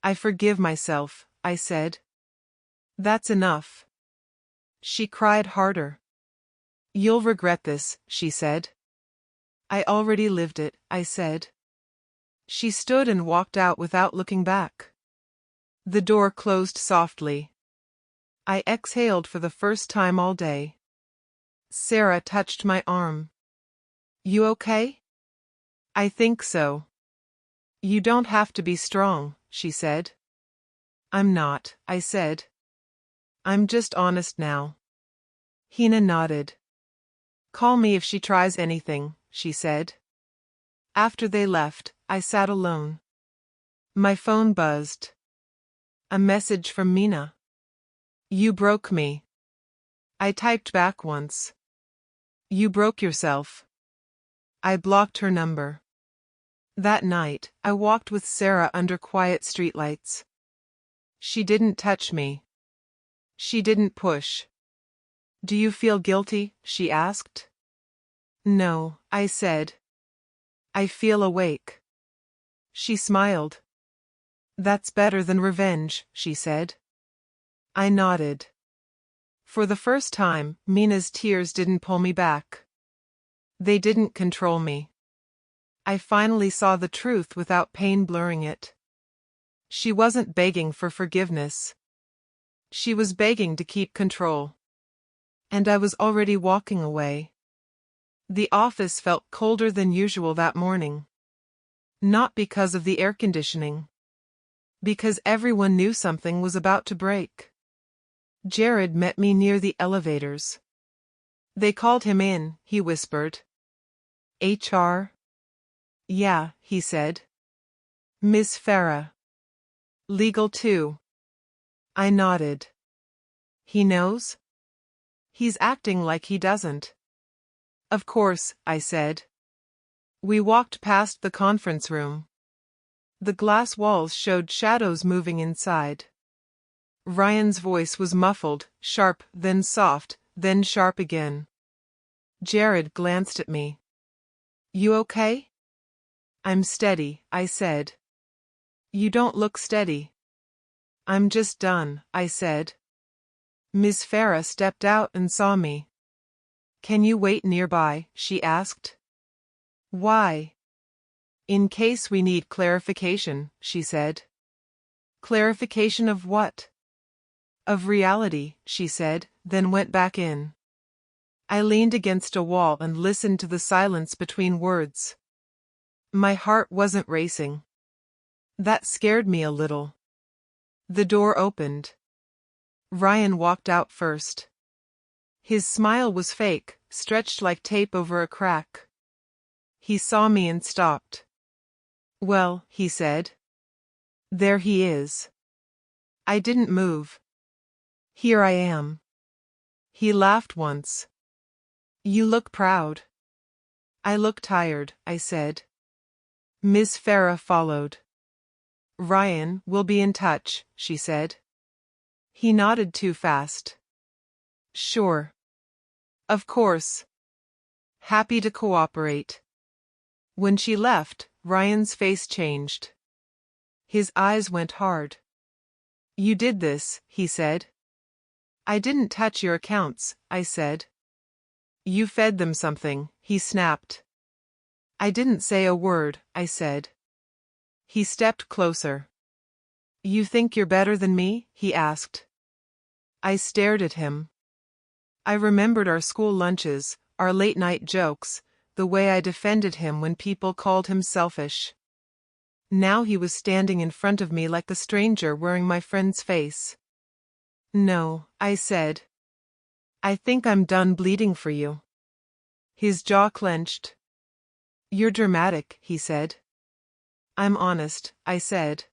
I forgive myself, I said. That's enough. She cried harder. You'll regret this, she said. I already lived it, I said. She stood and walked out without looking back. The door closed softly. I exhaled for the first time all day. Sarah touched my arm. You okay? I think so. You don't have to be strong, she said. I'm not, I said. I'm just honest now. Hina nodded. Call me if she tries anything, she said. After they left, I sat alone. My phone buzzed. A message from Mina. You broke me. I typed back once. You broke yourself. I blocked her number. That night, I walked with Sarah under quiet streetlights. She didn't touch me. She didn't push. Do you feel guilty? She asked. No, I said. I feel awake. She smiled. That's better than revenge, she said. I nodded. For the first time, Mina's tears didn't pull me back. They didn't control me. I finally saw the truth without pain blurring it. She wasn't begging for forgiveness. She was begging to keep control. And I was already walking away. The office felt colder than usual that morning. Not because of the air conditioning. Because everyone knew something was about to break. Jared met me near the elevators. They called him in, he whispered. HR? Yeah, he said. Miss Farah. Legal too. I nodded. He knows? He's acting like he doesn't. Of course, I said. We walked past the conference room. The glass walls showed shadows moving inside. Ryan's voice was muffled, sharp, then soft, then sharp again. Jared glanced at me. You okay? I'm steady, I said. You don't look steady. I'm just done, I said. Miss Farah stepped out and saw me. Can you wait nearby? She asked. Why? In case we need clarification, she said. Clarification of what? Of reality, she said, then went back in. I leaned against a wall and listened to the silence between words. My heart wasn't racing. That scared me a little. The door opened. Ryan walked out first. His smile was fake, stretched like tape over a crack. He saw me and stopped. Well, he said. There he is. I didn't move. Here I am. He laughed once. You look proud. I look tired, I said. Miss Farah followed. Ryan, we'll be in touch, she said. He nodded too fast. Sure. Of course. Happy to cooperate. When she left, Ryan's face changed. His eyes went hard. You did this, he said. I didn't touch your accounts, I said. You fed them something, he snapped. I didn't say a word, I said. He stepped closer. You think you're better than me? He asked. I stared at him. I remembered our school lunches, our late-night jokes, the way I defended him when people called him selfish. Now he was standing in front of me like a stranger wearing my friend's face. No, I said. I think I'm done bleeding for you. His jaw clenched. You're dramatic, he said. I'm honest, I said.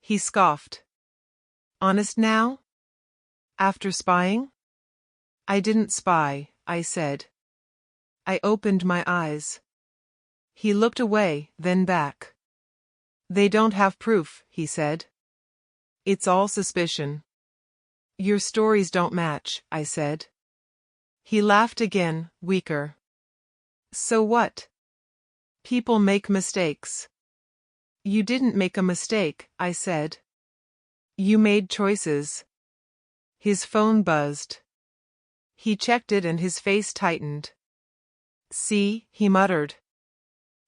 He scoffed. Honest now? After spying? I didn't spy, I said. I opened my eyes. He looked away, then back. They don't have proof, he said. It's all suspicion. Your stories don't match, I said. He laughed again, weaker. So what? People make mistakes. You didn't make a mistake, I said. You made choices. His phone buzzed. He checked it and his face tightened. See, he muttered.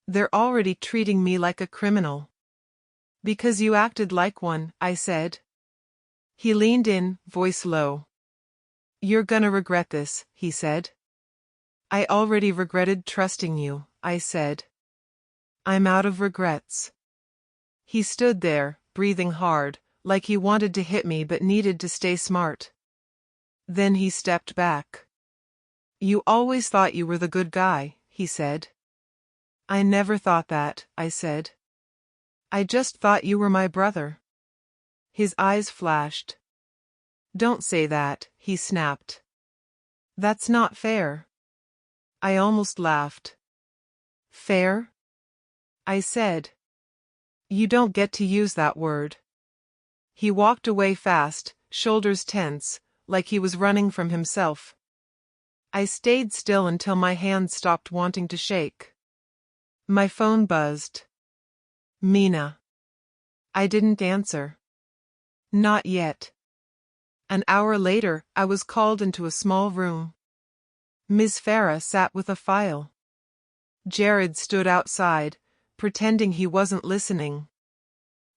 They're already treating me like a criminal. Because you acted like one, I said. He leaned in, voice low. You're gonna regret this, he said. I already regretted trusting you, I said. I'm out of regrets. He stood there, breathing hard, like he wanted to hit me but needed to stay smart. Then he stepped back. You always thought you were the good guy, he said. I never thought that, I said. I just thought you were my brother. His eyes flashed. Don't say that, he snapped. That's not fair. I almost laughed. Fair? I said. You don't get to use that word. He walked away fast, shoulders tense, like he was running from himself. I stayed still until my hands stopped wanting to shake. My phone buzzed. Mina. I didn't answer. Not yet. An hour later, I was called into a small room. Ms. Farah sat with a file. Jared stood outside, pretending he wasn't listening.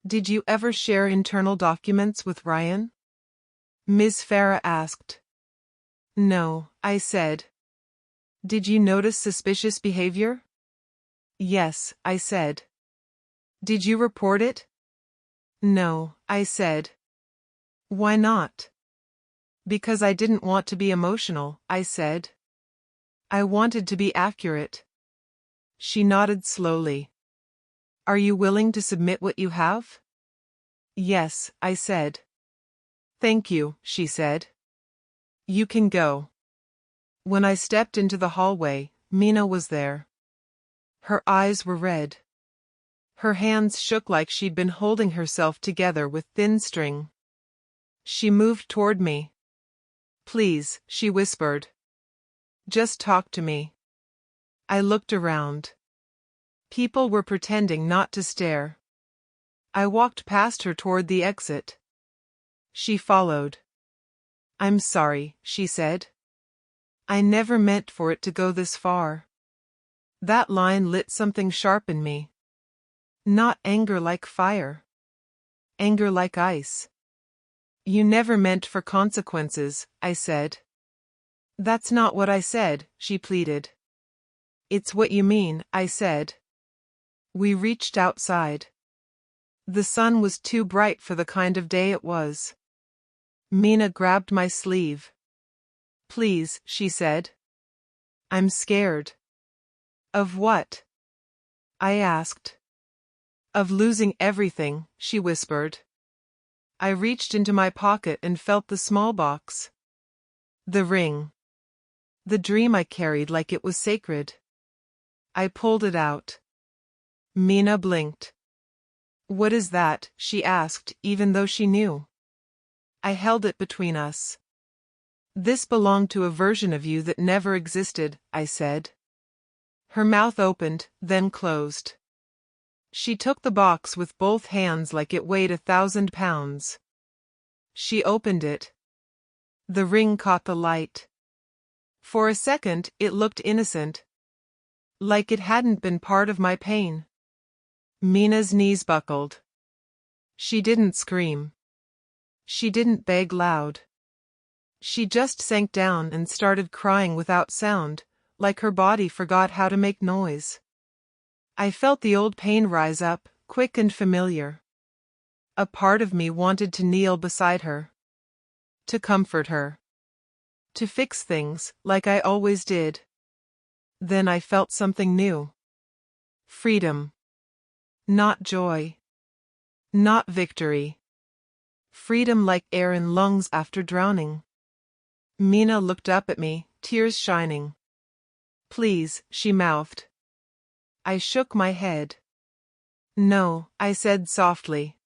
Did you ever share internal documents with Ryan? Ms. Farah asked. No, I said. Did you notice suspicious behavior? Yes, I said. Did you report it? No, I said. Why not? Because I didn't want to be emotional, I said. I wanted to be accurate. She nodded slowly. Are you willing to submit what you have? Yes, I said. Thank you, she said. You can go. When I stepped into the hallway, Mina was there. Her eyes were red. Her hands shook like she'd been holding herself together with thin string. She moved toward me. Please, she whispered. Just talk to me. I looked around. People were pretending not to stare. I walked past her toward the exit. She followed. I'm sorry, she said. I never meant for it to go this far. That line lit something sharp in me. Not anger like fire. Anger like ice. You never meant for consequences, I said. That's not what I said, she pleaded. It's what you mean, I said. We reached outside. The sun was too bright for the kind of day it was. Mina grabbed my sleeve. Please, she said. I'm scared. Of what? I asked. Of losing everything, she whispered. I reached into my pocket and felt the small box. The ring. The dream I carried like it was sacred. I pulled it out. Mina blinked. What is that? She asked, even though she knew. I held it between us. This belonged to a version of you that never existed, I said. Her mouth opened, then closed. She took the box with both hands like it weighed 1,000 pounds. She opened it. The ring caught the light. For a second, it looked innocent. Like it hadn't been part of my pain. Mina's knees buckled. She didn't scream. She didn't beg loud. She just sank down and started crying without sound, like her body forgot how to make noise. I felt the old pain rise up, quick and familiar. A part of me wanted to kneel beside her. To comfort her. To fix things, like I always did. Then I felt something new. Freedom. Not joy. Not victory. Freedom like air in lungs after drowning. Mina looked up at me, tears shining. Please, she mouthed. I shook my head. No, I said softly.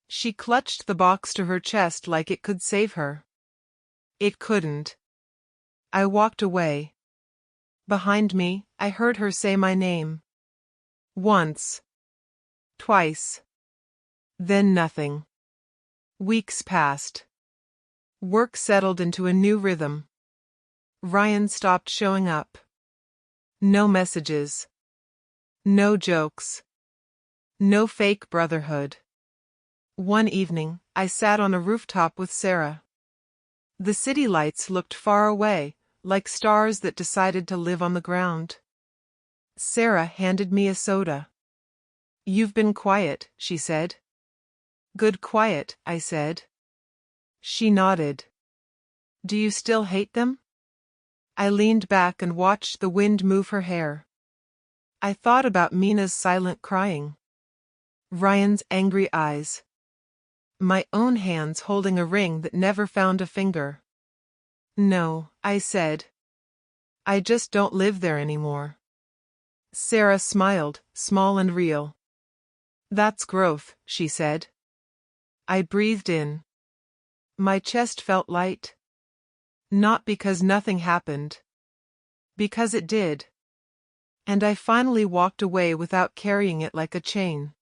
She clutched the box to her chest like it could save her. It couldn't. I walked away. Behind me, I heard her say my name. Once. Twice. Then nothing. Weeks passed. Work settled into a new rhythm. Ryan stopped showing up. No messages. No jokes. No fake brotherhood. One evening, I sat on a rooftop with Sarah. The city lights looked far away, like stars that decided to live on the ground. Sarah handed me a soda. You've been quiet, she said. Good quiet, I said. She nodded. Do you still hate them? I leaned back and watched the wind move her hair. I thought about Mina's silent crying. Ryan's angry eyes. My own hands holding a ring that never found a finger. No, I said. I just don't live there anymore. Sarah smiled, small and real. That's growth, she said. I breathed in. My chest felt light. Not because nothing happened. Because it did. And I finally walked away without carrying it like a chain.